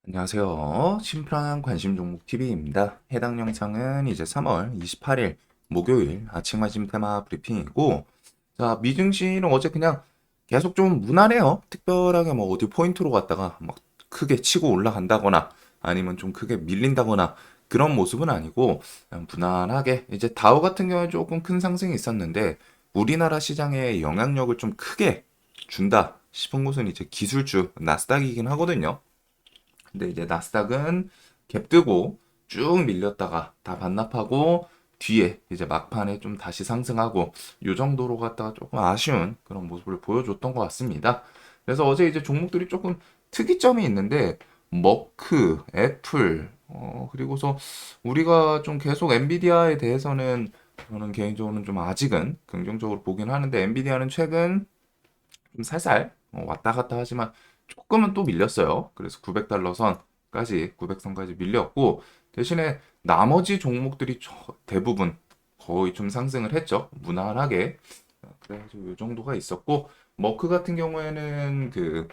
안녕하세요. 심플한 관심 종목 TV입니다. 해당 영상은 이제 3월 28일 목요일 아침 관심 테마 브리핑이고, 자, 미증시는 어제 그냥 계속 좀 무난해요. 특별하게 뭐 어디 포인트로 갔다가 막 크게 치고 올라간다거나 아니면 좀 크게 밀린다거나 그런 모습은 아니고 그냥 무난하게 이제 다우 같은 경우에 조금 큰 상승이 있었는데 우리나라 시장에 영향력을 좀 크게 준다 싶은 곳은 이제 기술주 나스닥이긴 하거든요. 근데 이제 나스닥은 갭 뜨고 쭉 밀렸다가 다 반납하고 뒤에 이제 막판에 좀 다시 상승하고 요 정도로 갔다가 조금 아쉬운 그런 모습을 보여줬던 것 같습니다. 그래서 어제 이제 종목들이 조금 특이점이 있는데 머크, 애플, 그리고서 우리가 좀 계속 엔비디아에 대해서는 저는 개인적으로는 좀 아직은 긍정적으로 보긴 하는데 엔비디아는 최근 좀 살살 왔다 갔다 하지만 조금은 또 밀렸어요. 그래서 900달러 선까지 900선까지 밀렸고 대신에 나머지 종목들이 대부분 거의 좀 상승을 했죠. 무난하게. 그래가지고 이 정도가 있었고 머크 같은 경우에는 그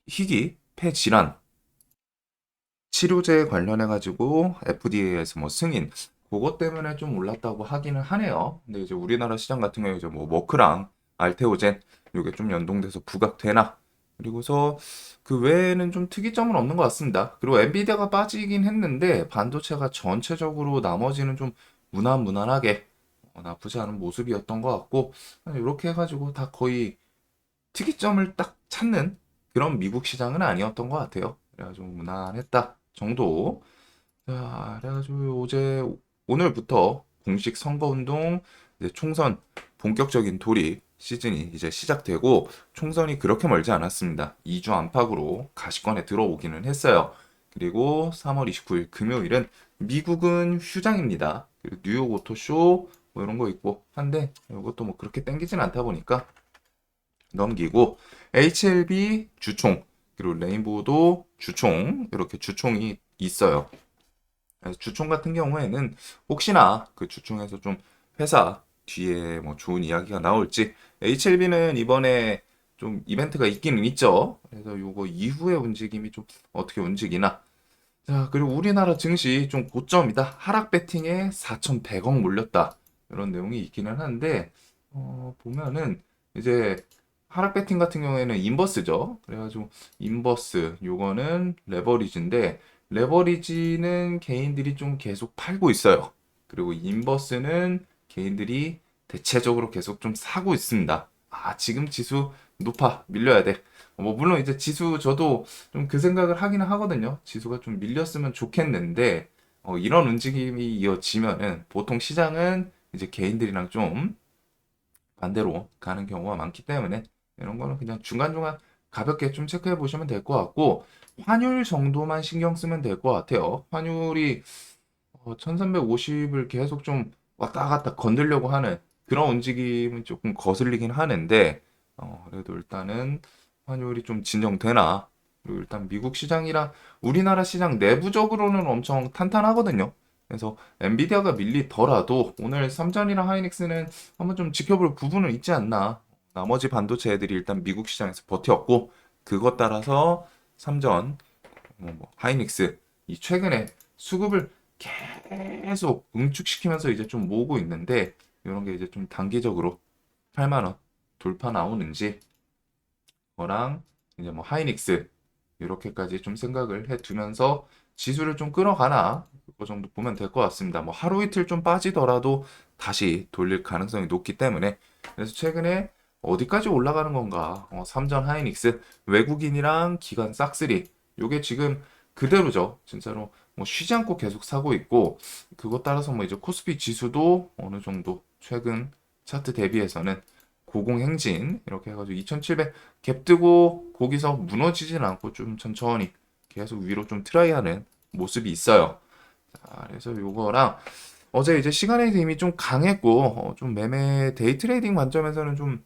희귀 폐질환 치료제 관련해 가지고 FDA에서 뭐 승인 그것 때문에 좀 올랐다고 하기는 하네요. 근데 이제 우리나라 시장 같은 경우에 이제 뭐 머크랑 알테오젠 요게 좀 연동돼서 부각되나 그리고서 그 외에는 좀 특이점은 없는 것 같습니다. 그리고 엔비디아가 빠지긴 했는데 반도체가 전체적으로 나머지는 좀 무난무난하게 나쁘지 않은 모습이었던 것 같고 이렇게 해가지고 다 거의 특이점을 딱 찾는 그런 미국 시장은 아니었던 것 같아요. 그래가지고 무난했다 정도. 자, 그래가지고 오늘부터 공식 선거운동 이제 총선 본격적인 돌입 시즌이 이제 시작되고 총선이 그렇게 멀지 않았습니다. 2주 안팎으로 가시권에 들어오기는 했어요. 그리고 3월 29일 금요일은 미국은 휴장입니다. 그리고 뉴욕 오토쇼 뭐 이런 거 있고 한데 이것도 뭐 그렇게 땡기진 않다 보니까 넘기고 HLB 주총 그리고 레인보우도 주총 이렇게 주총이 있어요. 그래서 주총 같은 경우에는 혹시나 그 주총에서 좀 회사 뒤에 뭐 좋은 이야기가 나올지 HLB는 이번에 좀 이벤트가 있기는 있죠. 그래서 요거 이후의 움직임이 좀 어떻게 움직이나. 자, 그리고 우리나라 증시 좀 고점이다. 하락 배팅에 4,100억 몰렸다. 이런 내용이 있기는 한데 보면은 이제 하락 배팅 같은 경우에는 인버스죠. 그래가지고 인버스 요거는 레버리지인데 레버리지는 개인들이 좀 계속 팔고 있어요. 그리고 인버스는 개인들이 대체적으로 계속 좀 사고 있습니다. 아, 지금 지수 높아. 밀려야 돼. 뭐 물론 이제 지수 저도 좀 그 생각을 하기는 하거든요. 지수가 좀 밀렸으면 좋겠는데 이런 움직임이 이어지면은 보통 시장은 이제 개인들이랑 좀 반대로 가는 경우가 많기 때문에 이런 거는 그냥 중간중간 가볍게 좀 체크해 보시면 될 것 같고 환율 정도만 신경 쓰면 될 것 같아요. 환율이 1350을 계속 좀 왔다 갔다 건들려고 하는 그런 움직임은 조금 거슬리긴 하는데 그래도 일단은 환율이 좀 진정되나 그리고 일단 미국 시장이랑 우리나라 시장 내부적으로는 엄청 탄탄하거든요. 그래서 엔비디아가 밀리더라도 오늘 삼전이랑 하이닉스는 한번 좀 지켜볼 부분은 있지 않나. 나머지 반도체 애들이 일단 미국 시장에서 버텼고 그것 따라서 삼전, 하이닉스 이 최근에 수급을 계속 응축시키면서 이제 좀 모으고 있는데 이런 게 이제 좀 단기적으로 8만 원 돌파 나오는지 거랑 이제 뭐 하이닉스 이렇게까지 좀 생각을 해 두면서 지수를 좀 끌어가나 그거 정도 보면 될 것 같습니다. 뭐 하루 이틀 좀 빠지더라도 다시 돌릴 가능성이 높기 때문에 그래서 최근에 어디까지 올라가는 건가? 삼전 하이닉스 외국인이랑 기관 싹쓸이 요게 지금 그대로죠. 진짜로 뭐 쉬지 않고 계속 사고 있고 그것 따라서 뭐 이제 코스피 지수도 어느 정도 최근 차트 대비해서는 고공행진 이렇게 해가지고 2700 갭 뜨고 거기서 무너지진 않고 좀 천천히 계속 위로 좀 트라이하는 모습이 있어요. 자, 그래서 요거랑 어제 이제 시간의 힘이 좀 강했고 좀 매매 데이 트레이딩 관점에서는 좀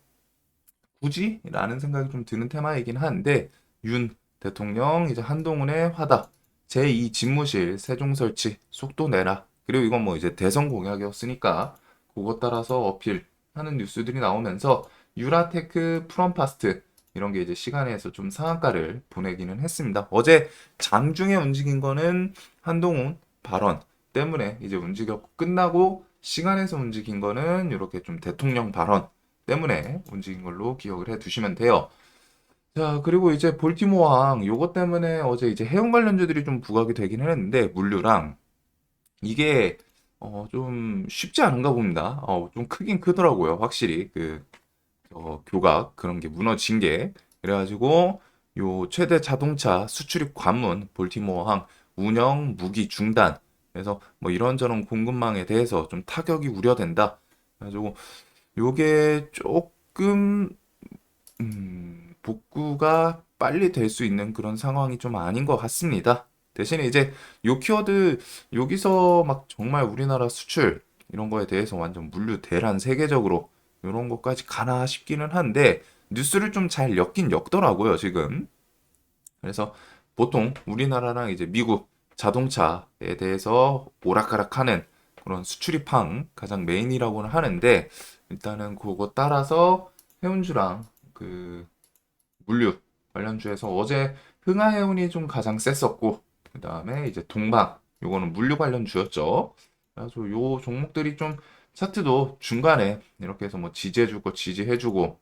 굳이? 라는 생각이 좀 드는 테마이긴 한데 윤 대통령 이제 한동훈의 화답 제2 집무실 세종 설치 속도 내라 그리고 이건 뭐 이제 대선 공약이었으니까 그것 따라서 어필하는 뉴스들이 나오면서 유라테크 프롬파스트 이런 게 이제 시간에서 좀 상한가를 보내기는 했습니다. 어제 장중에 움직인 거는 한동훈 발언 때문에 이제 움직였고, 끝나고 시간에서 움직인 거는 이렇게 좀 대통령 발언 때문에 움직인 걸로 기억을 해 두시면 돼요. 자, 그리고 이제 볼티모어항 요거 때문에 어제 이제 해운 관련주들이 좀 부각이 되긴 했는데, 물류랑 이게 좀 쉽지 않은가 봅니다. 좀 크긴 크더라고요. 확실히 교각 그런 게 무너진 게. 그래가지고 요 최대 자동차 수출입 관문 볼티모어항 운영 무기 중단. 그래서 뭐 이런저런 공급망에 대해서 좀 타격이 우려된다. 그래가지고 요게 조금 복구가 빨리 될 수 있는 그런 상황이 좀 아닌 것 같습니다. 대신에 이제 요 키워드 여기서 막 정말 우리나라 수출 이런 거에 대해서 완전 물류 대란 세계적으로 이런 것까지 가나 싶기는 한데, 뉴스를 좀 잘 엮긴 엮더라고요, 지금. 그래서 보통 우리나라랑 이제 미국 자동차에 대해서 오락가락하는 그런 수출입항 가장 메인이라고는 하는데, 일단은 그거 따라서 해운주랑 물류 관련주에서 어제 흥하해운이 좀 가장 셌었고, 그 다음에 이제 동방 요거는 물류 관련주였죠. 그래서 요 종목들이 좀 차트도 중간에 이렇게 해서 뭐 지지해주고 지지해주고,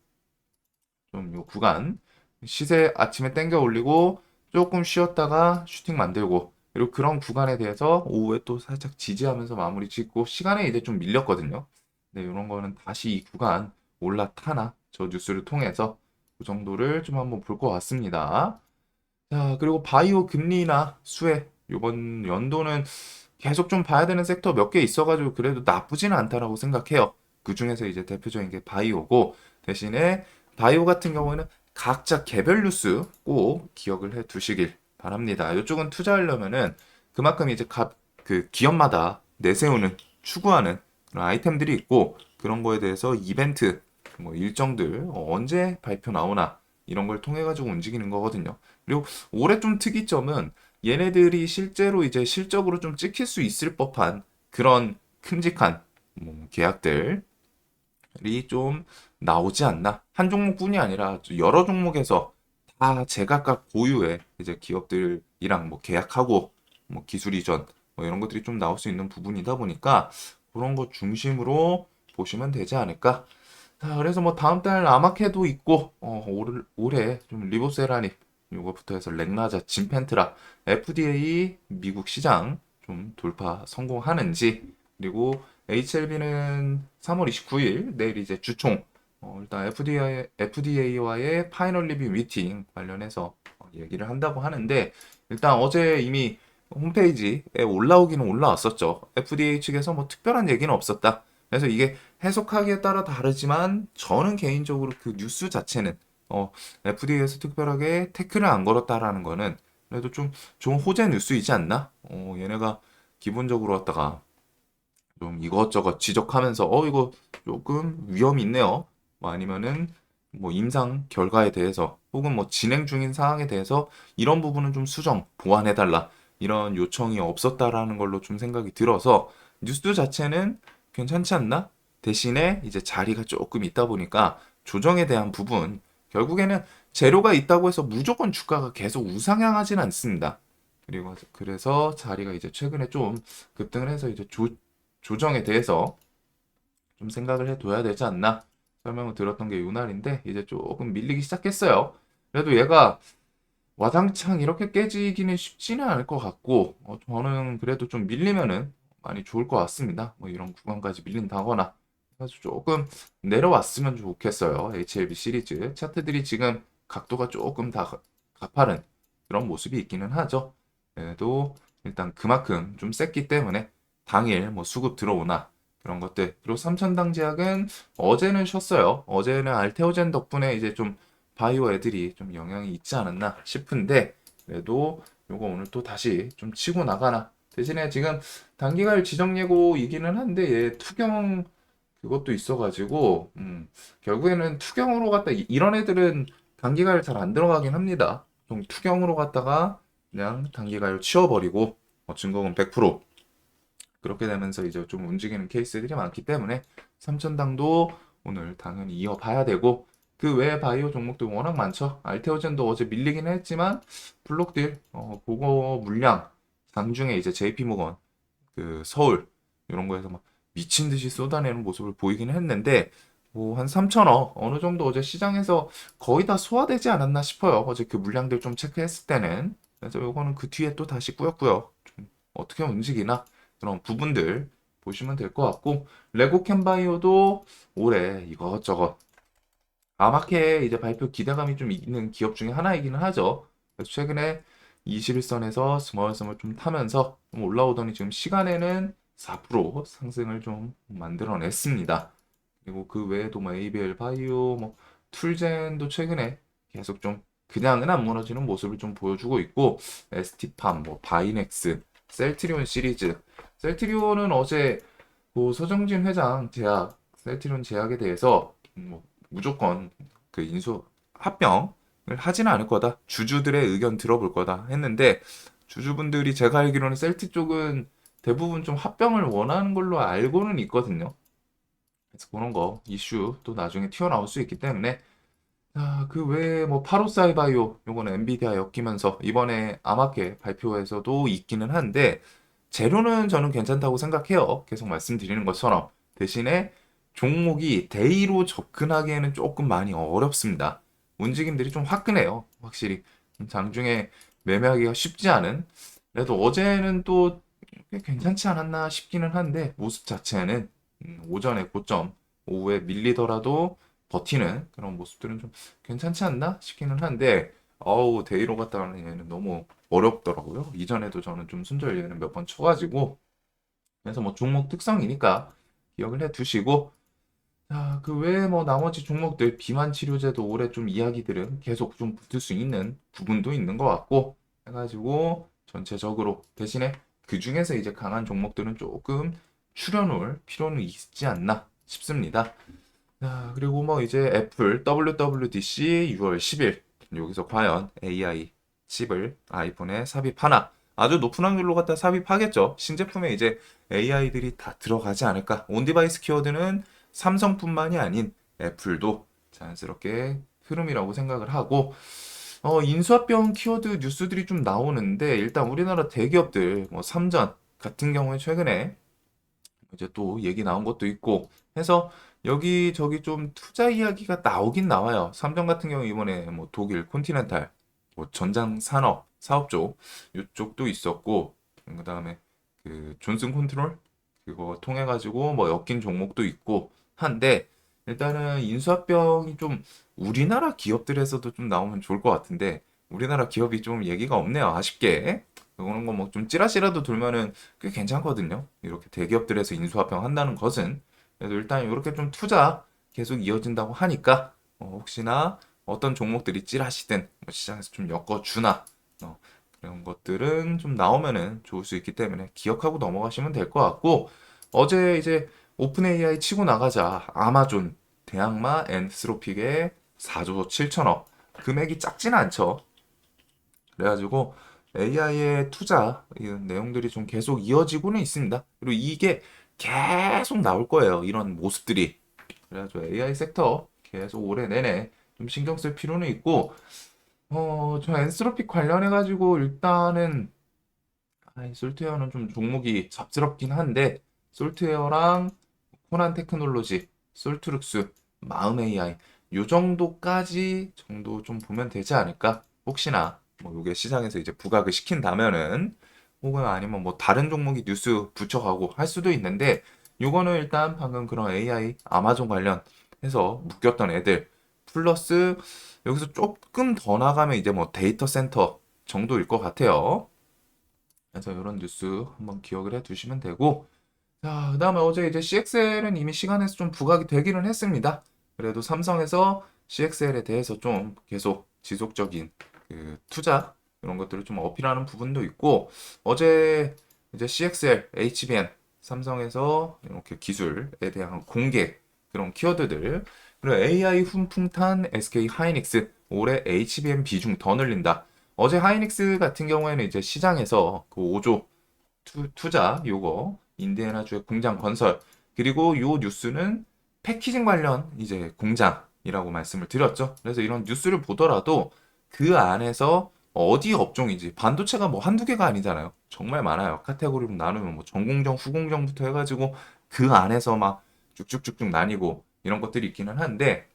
좀 요 구간 시세 아침에 땡겨 올리고 조금 쉬었다가 슈팅 만들고, 그리고 그런 구간에 대해서 오후에 또 살짝 지지하면서 마무리 짓고, 시간에 이제 좀 밀렸거든요. 네, 이런 거는 다시 이 구간 올라타나 저 뉴스를 통해서 그 정도를 좀 한번 볼 것 같습니다. 자, 그리고 바이오 금리나 수혜 이번 연도는 계속 좀 봐야 되는 섹터 몇 개 있어가지고 그래도 나쁘지는 않다라고 생각해요. 그 중에서 이제 대표적인 게 바이오고, 대신에 바이오 같은 경우에는 각자 개별 뉴스 꼭 기억을 해 두시길 바랍니다. 이쪽은 투자하려면은 그만큼 이제 그 기업마다 내세우는 추구하는 그런 아이템들이 있고, 그런 거에 대해서 이벤트 뭐 일정들 언제 발표 나오나 이런 걸 통해 가지고 움직이는 거거든요. 그리고 올해 좀 특이점은 얘네들이 실제로 이제 실적으로 좀 찍힐 수 있을 법한 그런 큼직한 뭐 계약들이 좀 나오지 않나. 한 종목뿐이 아니라 여러 종목에서 다 제각각 고유의 이제 기업들이랑 뭐 계약하고 뭐 기술 이전 뭐 이런 것들이 좀 나올 수 있는 부분이다 보니까 그런 거 중심으로 보시면 되지 않을까. 자, 그래서 뭐 다음 달 아마케도 있고, 올해 좀 리보세라닉 요거부터 해서 렉나자, 진펜트라, FDA 미국 시장 좀 돌파 성공하는지, 그리고 HLB는 3월 29일 내일 이제 주총, 일단 FDA와의 파이널 리뷰 미팅 관련해서 얘기를 한다고 하는데, 일단 어제 이미 홈페이지에 올라오기는 올라왔었죠. FDA 측에서 뭐 특별한 얘기는 없었다. 그래서 이게 해석하기에 따라 다르지만 저는 개인적으로 그 뉴스 자체는 FDA에서 특별하게 태클을 안 걸었다라는 거는 그래도 좀 좋은 호재 뉴스이지 않나? 얘네가 기본적으로 왔다가 좀 이것저것 지적하면서 이거 조금 위험이 있네요. 뭐 아니면은 뭐 임상 결과에 대해서 혹은 뭐 진행 중인 사항에 대해서 이런 부분은 좀 수정 보완해달라 이런 요청이 없었다라는 걸로 좀 생각이 들어서 뉴스 자체는 괜찮지 않나? 대신에 이제 자리가 조금 있다 보니까 조정에 대한 부분 결국에는 재료가 있다고 해서 무조건 주가가 계속 우상향하진 않습니다. 그리고 그래서 자리가 이제 최근에 좀 급등을 해서 이제 조정에 대해서 좀 생각을 해둬야 되지 않나 설명을 들었던 게 요날인데, 이제 조금 밀리기 시작했어요. 그래도 얘가 와장창 이렇게 깨지기는 쉽지는 않을 것 같고, 저는 그래도 좀 밀리면은 많이 좋을 것 같습니다. 뭐 이런 구간까지 밀린다거나 그래서 조금 내려왔으면 좋겠어요. HLB 시리즈 차트들이 지금 각도가 조금 다 가파른 그런 모습이 있기는 하죠. 그래도 일단 그만큼 좀 셌기 때문에 당일 뭐 수급 들어오나 그런 것들, 그리고 삼천당 제약은 어제는 쉬었어요. 어제는 알테오젠 덕분에 이제 좀 바이오 애들이 좀 영향이 있지 않았나 싶은데, 그래도 요거 오늘 또 다시 좀 치고 나가나. 대신에 지금 단기갈 지정 예고이기는 한데 얘 투경 그것도 있어가지고 결국에는 투경으로 갔다 이런 애들은 단기갈 잘 안 들어가긴 합니다. 좀 투경으로 갔다가 그냥 단기갈 치워버리고 증거금 100% 그렇게 되면서 이제 좀 움직이는 케이스들이 많기 때문에 삼천당도 오늘 당연히 이어봐야 되고, 그 외에 바이오 종목도 워낙 많죠. 알테오젠도 어제 밀리긴 했지만 블록딜 그거 물량 장중에 이제 JP모건 그 서울 이런 거에서 막 미친 듯이 쏟아내는 모습을 보이긴 했는데 뭐 한 3천억 어느 정도 어제 시장에서 거의 다 소화되지 않았나 싶어요. 어제 그 물량들 좀 체크했을 때는. 그래서 요거는 그 뒤에 또 다시 꾸역꾸역 좀 어떻게 움직이나 그런 부분들 보시면 될 것 같고, 레고캠바이오도 올해 이것저것 아마케 이제 발표 기대감이 좀 있는 기업 중에 하나이기는 하죠. 그래서 최근에 21선에서 스멀스멀 좀 타면서 좀 올라오더니 지금 시간에는 4% 상승을 좀 만들어냈습니다. 그리고 그 외에도 뭐 ABL 바이오, 뭐 툴젠도 최근에 계속 좀 그냥은 안 무너지는 모습을 좀 보여주고 있고, ST팜, 뭐 바이넥스, 셀트리온 시리즈. 셀트리온은 어제 그 서정진 회장 제약, 셀트리온 제약에 대해서 뭐 무조건 그 인수 합병을 하지는 않을 거다. 주주들의 의견 들어볼 거다 했는데, 주주분들이 제가 알기로는 셀트 쪽은 대부분 좀 합병을 원하는 걸로 알고는 있거든요. 그래서 그런 거 이슈 또 나중에 튀어나올 수 있기 때문에, 그 외에 뭐 파로사이바이오 요거는 엔비디아 엮이면서 이번에 아마케 발표에서도 있기는 한데, 재료는 저는 괜찮다고 생각해요. 계속 말씀드리는 것처럼. 대신에 종목이 데이로 접근하기에는 조금 많이 어렵습니다. 움직임들이 좀 화끈해요. 확실히 장중에 매매하기가 쉽지 않은. 그래도 어제는 또 꽤 괜찮지 않았나 싶기는 한데, 모습 자체는 오전에 고점, 오후에 밀리더라도 버티는 그런 모습들은 좀 괜찮지 않나 싶기는 한데, 어우 데이로 갔다가는 얘는 너무 어렵더라고요. 이전에도 저는 좀 순절 예는 몇 번 쳐가지고, 그래서 뭐 종목 특성이니까 기억을 해 두시고, 그 외에 뭐 나머지 종목들 비만 치료제도 올해 좀 이야기들은 계속 좀 붙을 수 있는 부분도 있는 것 같고 해가지고, 전체적으로 대신에 그 중에서 이제 강한 종목들은 조금 추려놓을 필요는 있지 않나 싶습니다. 그리고 뭐 이제 애플 WWDC 6월 10일 여기서 과연 AI 칩을 아이폰에 삽입하나, 아주 높은 확률로 갖다 삽입하겠죠. 신제품에 이제 AI들이 다 들어가지 않을까. 온디바이스 키워드는 삼성뿐만이 아닌 애플도 자연스럽게 흐름이라고 생각을 하고, 인수합병 키워드 뉴스들이 좀 나오는데, 일단 우리나라 대기업들 뭐 삼전 같은 경우에 최근에 이제 또 얘기 나온 것도 있고 해서 여기저기 좀 투자 이야기가 나오긴 나와요. 삼성 같은 경우 이번에 뭐 독일 콘티넨탈 뭐 전장 산업 사업 쪽 이쪽도 있었고, 그다음에 그 존슨 컨트롤 그거 통해 가지고 뭐 엮인 종목도 있고 한데, 일단은 인수합병이 좀 우리나라 기업들에서도 좀 나오면 좋을 것 같은데, 우리나라 기업이 좀 얘기가 없네요. 아쉽게. 그런 거 뭐 좀 찌라시라도 돌면은 꽤 괜찮거든요. 이렇게 대기업들에서 인수합병 한다는 것은. 그래도 일단 이렇게 좀 투자 계속 이어진다고 하니까, 혹시나 어떤 종목들이 찌라시든 뭐 시장에서 좀 엮어주나, 어, 그런 것들은 좀 나오면은 좋을 수 있기 때문에 기억하고 넘어가시면 될 것 같고, 어제 이제 오픈 AI 치고 나가자 아마존 대항마 엔스로픽의 4조 7천억, 금액이 작지는 않죠. 그래가지고 AI의 투자 이런 내용들이 좀 계속 이어지고는 있습니다. 그리고 이게 계속 나올 거예요. 이런 모습들이. 그래가지고 AI 섹터 계속 올해 내내 좀 신경 쓸 필요는 있고, 저 엔스로픽 관련해가지고 일단은 솔트웨어는 좀 종목이 잡스럽긴 한데, 솔트웨어랑 코난 테크놀로지, 솔트룩스, 마음 AI 요 정도까지 정도 좀 보면 되지 않을까? 혹시나 뭐 요게 시장에서 이제 부각을 시킨다면은, 혹은 아니면 뭐 다른 종목이 뉴스 붙여가고 할 수도 있는데, 요거는 일단 방금 그런 AI 아마존 관련해서 묶였던 애들 플러스 여기서 조금 더 나가면 이제 뭐 데이터 센터 정도일 것 같아요. 그래서 이런 뉴스 한번 기억을 해 두시면 되고, 자, 그다음에 어제 이제 CXL은 이미 시간에서 좀 부각이 되기는 했습니다. 그래도 삼성에서 CXL에 대해서 좀 계속 지속적인 그 투자 이런 것들을 좀 어필하는 부분도 있고, 어제 이제 CXL, HBM, 삼성에서 이렇게 기술에 대한 공개 그런 키워드들, 그리고 AI 훈풍탄 SK 하이닉스 올해 HBM 비중 더 늘린다. 어제 하이닉스 같은 경우에는 이제 시장에서 그 5조 투자 요거 인디애나주의 공장 건설, 그리고 요 뉴스는 패키징 관련 이제 공장 이라고 말씀을 드렸죠. 그래서 이런 뉴스를 보더라도 그 안에서 어디 업종인지 반도체가 뭐 한두 개가 아니잖아요. 정말 많아요. 카테고리로 나누면 뭐 전공정, 후공정부터 해가지고 그 안에서 막 쭉쭉쭉쭉 나뉘고 이런 것들이 있기는 한데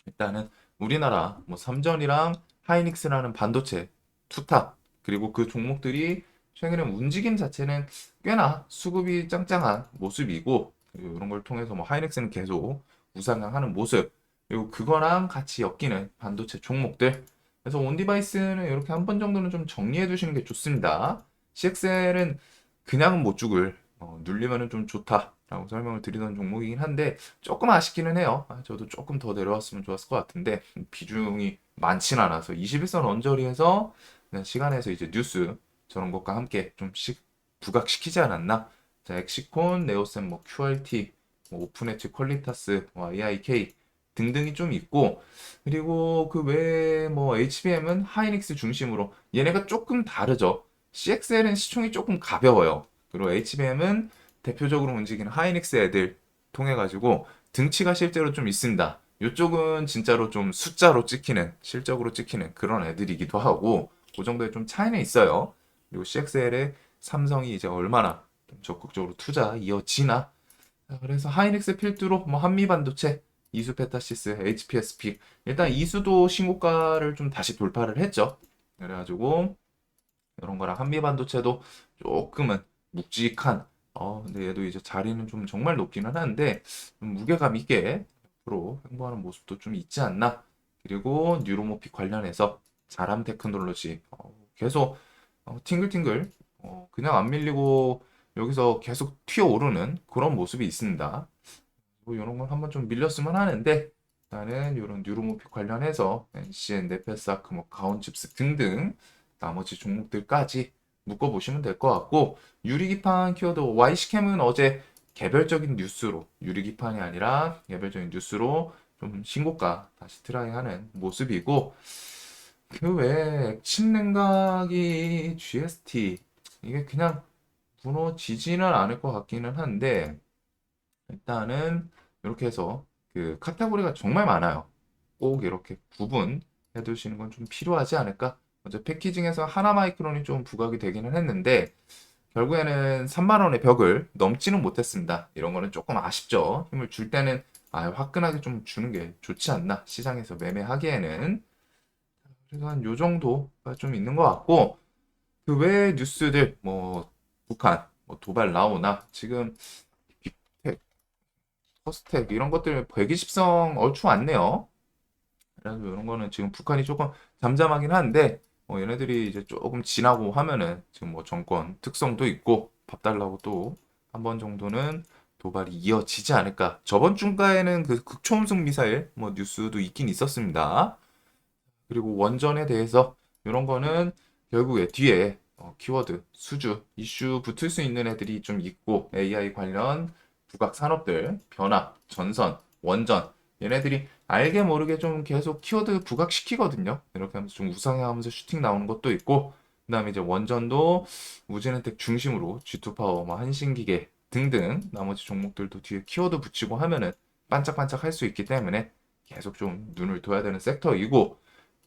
일단은 우리나라 뭐 삼전이랑 하이닉스라는 반도체 투탑 그리고 그 종목들이 최근에 움직임 자체는 꽤나 수급이 짱짱한 모습이고 그리고 이런 걸 통해서 뭐 하이닉스는 계속 우상향하는 모습 그리고 그거랑 같이 엮이는 반도체 종목들 그래서 온디바이스는 이렇게 한 번 정도는 좀 정리해 두시는 게 좋습니다. CXL은 그냥은 못 죽을 눌리면은 좀 좋다라고 설명을 드리던 종목이긴 한데 조금 아쉽기는 해요. 저도 조금 더 내려왔으면 좋았을 것 같은데 비중이 많진 않아서 21선 언저리에서 그냥 시간에서 이제 뉴스 저런 것과 함께 좀 부각시키지 않았나? 자, 엑시콘, 네오셈, 뭐 QRT, 뭐 오픈엣지, 퀄리타스, 뭐 AIK 등등이 좀 있고 그리고 그 외에 뭐 HBM은 하이닉스 중심으로 얘네가 조금 다르죠. CXL은 시총이 조금 가벼워요. 그리고 HBM은 대표적으로 움직이는 하이닉스 애들 통해 가지고 등치가 실제로 좀 있습니다. 이쪽은 진짜로 좀 숫자로 찍히는 실적으로 찍히는 그런 애들이기도 하고 그 정도의 좀 차이는 있어요. 그리고 CXL에 삼성이 이제 얼마나 좀 적극적으로 투자 이어지나 그래서 하이닉스 필두로 뭐 한미반도체, 이수페타시스, HPSP 일단 이수도 신고가를 좀 다시 돌파를 했죠. 그래가지고 이런 거랑 한미반도체도 조금은 묵직한 근데 얘도 이제 자리는 좀 정말 높기는 한데 좀 무게감 있게 앞으로 행보하는 모습도 좀 있지 않나. 그리고 뉴로모픽 관련해서 자람 테크놀로지 계속 팅글팅글 그냥 안 밀리고 여기서 계속 튀어오르는 그런 모습이 있습니다. 뭐 이런 건 한번 좀 밀렸으면 하는데 나는 이런 뉴로모픽 관련해서 NCN, 네페사크, 뭐 가온칩스 등등 나머지 종목들까지 묶어보시면 될 것 같고 유리기판 키워드 Y시캠은 어제 개별적인 뉴스로 유리기판이 아니라 개별적인 뉴스로 좀 신고가 다시 트라이하는 모습이고 그 외에 액침 냉각이 GST 이게 그냥 무너지지는 않을 것 같기는 한데 일단은 이렇게 해서 그 카테고리가 정말 많아요. 꼭 이렇게 구분해 두시는 건 좀 필요하지 않을까? 먼저 패키징에서 하나 마이크론이 좀 부각이 되기는 했는데 결국에는 3만 원의 벽을 넘지는 못했습니다. 이런 거는 조금 아쉽죠. 힘을 줄 때는 화끈하게 좀 주는 게 좋지 않나? 시장에서 매매하기에는 그래서 한 요 정도가 좀 있는 것 같고 그 외의 뉴스들 뭐 북한 뭐 도발 나오나 지금 빅텍, 퍼스텍 이런 것들 120성 얼추 왔네요. 그래서 이런 거는 지금 북한이 조금 잠잠하긴 한데 얘네들이 이제 조금 지나고 하면은 지금 뭐 정권 특성도 있고 밥 달라고 또 한 번 정도는 도발이 이어지지 않을까. 저번 주가에는 그 극초음속 미사일 뭐 뉴스도 있긴 있었습니다. 그리고 원전에 대해서 이런 거는 결국에 뒤에 키워드, 수주, 이슈 붙을 수 있는 애들이 좀 있고 AI 관련 부각 산업들, 변화, 전선, 원전 얘네들이 알게 모르게 좀 계속 키워드 부각시키거든요. 이렇게 하면서 좀 우상향하면서 슈팅 나오는 것도 있고 그다음에 이제 원전도 우진은택 중심으로 G2파워, 뭐 한신기계 등등 나머지 종목들도 뒤에 키워드 붙이고 하면은 반짝반짝 할 수 있기 때문에 계속 좀 눈을 둬야 되는 섹터이고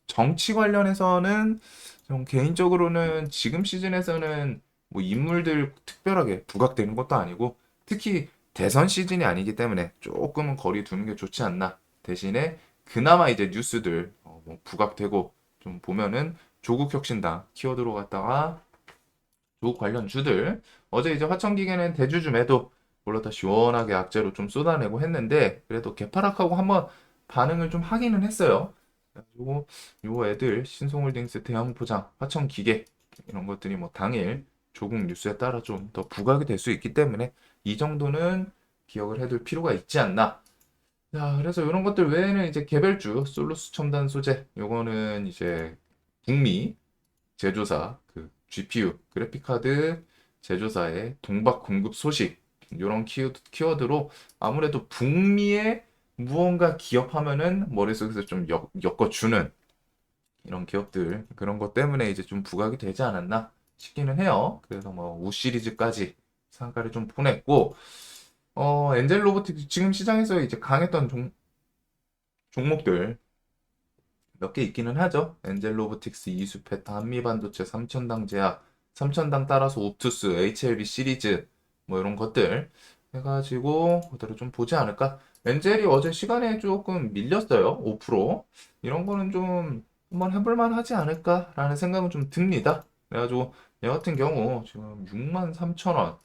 정치 관련해서는 좀 개인적으로는 지금 시즌에서는 뭐 인물들 특별하게 부각되는 것도 아니고 특히 대선 시즌이 아니기 때문에 조금은 거리 두는 게 좋지 않나. 대신에 그나마 이제 뉴스들 뭐 부각되고 좀 보면은 조국혁신당 키워드로 갔다가 조국 관련 주들 어제 이제 화천기계는 대주주매도 올라다 시원하게 악재로 좀 쏟아내고 했는데 그래도 개파락하고 한번 반응을 좀 하기는 했어요. 그래가지고 요 애들 신송홀딩스, 대형포장, 화천기계 이런 것들이 뭐 당일 조국 뉴스에 따라 좀 더 부각이 될 수 있기 때문에 이 정도는 기억을 해둘 필요가 있지 않나. 자, 그래서 이런 것들 외에는 이제 개별주 솔루스 첨단 소재 요거는 이제 북미 제조사 그 GPU 그래픽카드 제조사의 동박 공급 소식 이런 키워드로 아무래도 북미에 무언가 기업하면은 머릿속에서 좀 엮어주는 이런 기업들 그런 것 때문에 이제 좀 부각이 되지 않았나 싶기는 해요. 그래서 뭐 우 시리즈까지 상가를 좀 보냈고 엔젤 로보틱 지금 시장에서 이제 강했던 종목들 몇 개 있기는 하죠. 엔젤로보틱스, 이수페타, 한미반도체, 삼천당 제약, 삼천당 따라서 옵투스, HLB 시리즈 뭐 이런 것들 해가지고 그대로 좀 보지 않을까. 엔젤이 어제 시간에 조금 밀렸어요. 5%. 이런 거는 좀 한번 해볼만 하지 않을까라는 생각은 좀 듭니다. 그래가지고 얘 같은 경우 지금 6만 3천 원,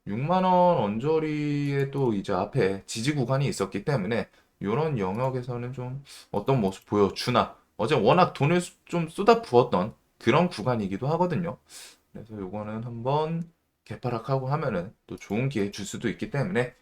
6만 원 언저리에 또 이제 앞에 지지 구간이 있었기 때문에 이런 영역에서는 좀 어떤 모습 보여주나. 어제 워낙 돈을 좀 쏟아 부었던 그런 구간이기도 하거든요. 그래서 요거는 한번 개파락하고 하면은 또 좋은 기회 줄 수도 있기 때문에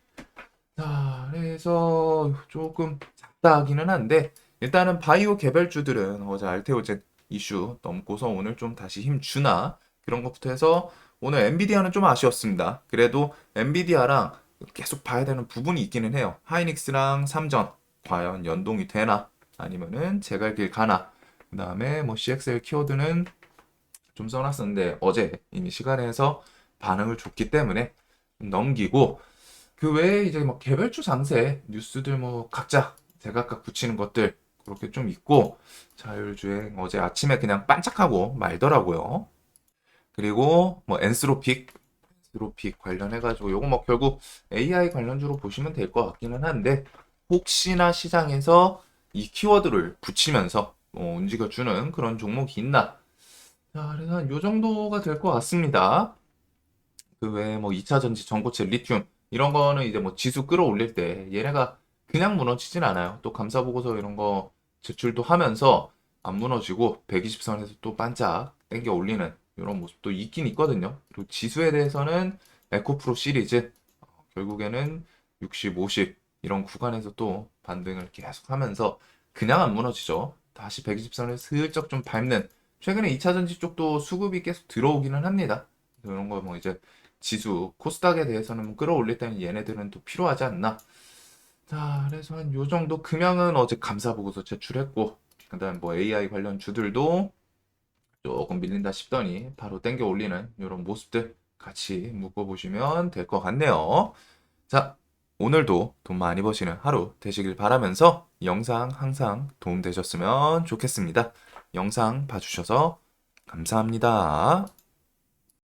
자, 그래서 조금 작다 하기는 한데 일단은 바이오 개별주들은 어제 알테오젠 이슈 넘고서 오늘 좀 다시 힘 주나 그런 것부터 해서 오늘 엔비디아는 좀 아쉬웠습니다. 그래도 엔비디아랑 계속 봐야 되는 부분이 있기는 해요. 하이닉스랑 삼전 과연 연동이 되나 아니면은 제갈 길 가나. 그다음에 뭐 CXL 키워드는 좀 써놨었는데 어제 이미 시간에서 반응을 줬기 때문에 넘기고 그 외에 이제 뭐 개별주 상세 뉴스들 뭐 각자 제각각 붙이는 것들 그렇게 좀 있고 자율주행 어제 아침에 그냥 반짝하고 말더라고요. 그리고 뭐 엔스로픽 관련해가지고 요거 뭐 결국 AI 관련주로 보시면 될 것 같기는 한데 혹시나 시장에서 이 키워드를 붙이면서 움직여주는 그런 종목이 있나? 자, 그래서 한 요 정도가 될 것 같습니다. 그 외에 뭐 2차 전지, 전고체, 리튬 이런 거는 이제 뭐 지수 끌어올릴 때 얘네가 그냥 무너지진 않아요. 또 감사 보고서 이런 거 제출도 하면서 안 무너지고 120선에서 또 반짝 땡겨 올리는 이런 모습도 있긴 있거든요. 그리고 지수에 대해서는 에코프로 시리즈 결국에는 60, 50 이런 구간에서 또 반등을 계속 하면서 그냥 안 무너지죠. 다시 120선을 슬쩍 좀 밟는 최근에 2차 전지 쪽도 수급이 계속 들어오기는 합니다. 이런 거 뭐 이제 지수 코스닥에 대해서는 뭐 끌어올릴 때는 얘네들은 또 필요하지 않나. 자, 그래서 한 요 정도 금양은 어제 감사 보고서 제출했고 그다음 뭐 AI 관련 주들도 조금 밀린다 싶더니 바로 땡겨 올리는 이런 모습들 같이 묶어보시면 될 것 같네요. 자, 오늘도 돈 많이 버시는 하루 되시길 바라면서 영상 항상 도움되셨으면 좋겠습니다. 영상 봐주셔서 감사합니다.